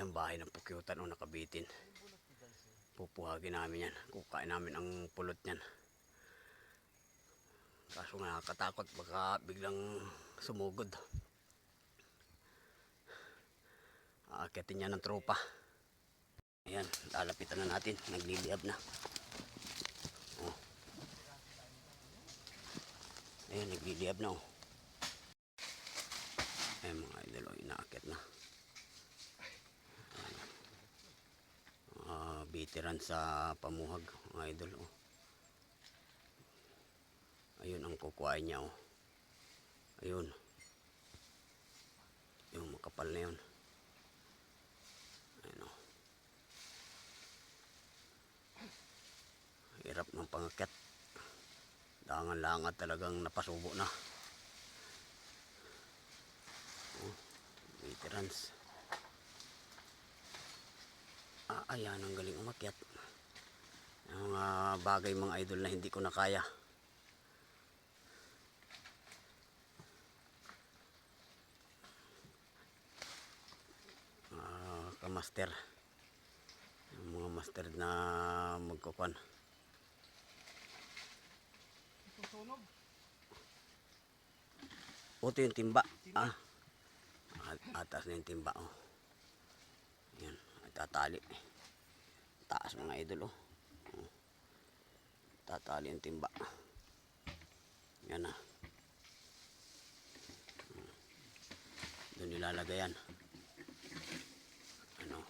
Ayan, bahay ng pukyutan o nakabitin. Pupuhagin namin yan. Kukain namin ang pulot niyan. Kaso nakakatakot, baka biglang sumugod. Aakyatin niya ng tropa. Ayan, lalapitan na natin. Nagliliab na. Oh. Ayan, nagliliab na. Oh. Ayan mga idol, oh, inaakyat na. Veteran sa pamuhag mga idol. Oh. Ayun ang kukuhain niya. Oh. Ayun. Yung makapal na yun. Ayun, oh. Hirap ng pangakyat. Langan-langan talagang napasubo na. Oh, veterans. Ayan, ang galing umakyat. Ang mga bagay mga idol na hindi ko na kaya. Kamaster. Yung mga master na magkukuhan. Ito yung timba. Atas na yung timba. Oh. Yan, tatali. Taas mga idol. Oh. Tatali yung timba. Yan na. Doon nilalagay yan. Ano?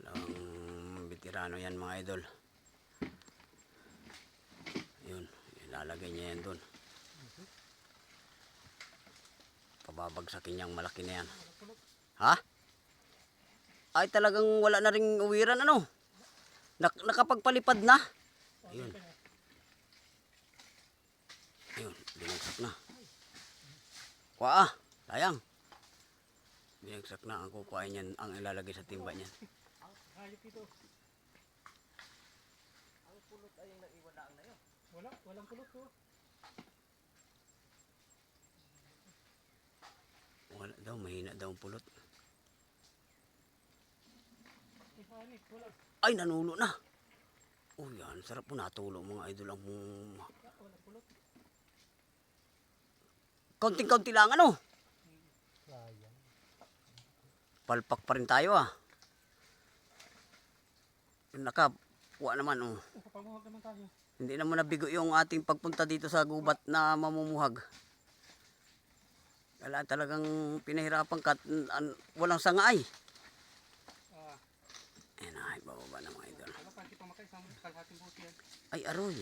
Lang veterano yan mga idol. Yun, nilalagay niya yan doon. Pababagsakin niyang malaki na yan. Ha? Ay talagang wala na ring uwiran ano. Nakapagpalipad na. Ayun. Ayun, binagsak na. Sayang. Binagsak na ang kukuhain niyan, ang ilalagay sa timba niyan. Ang pulot ay naiwan na yun. Walang pulot ko. Wala daw, mahina daw ang pulot. Ay, nanulo na. Oh yan, sarap po natulo mga idol ang kaunting-kaunti lang ano. Palpak pa rin tayo ah. Nakakuha naman oh. Hindi naman nabigo yung ating pagpunta dito sa gubat na mamumuhag. Wala talagang pinahirapan ka, walang sangay. Ayan ay, bababa na mga idol. Ay aroy.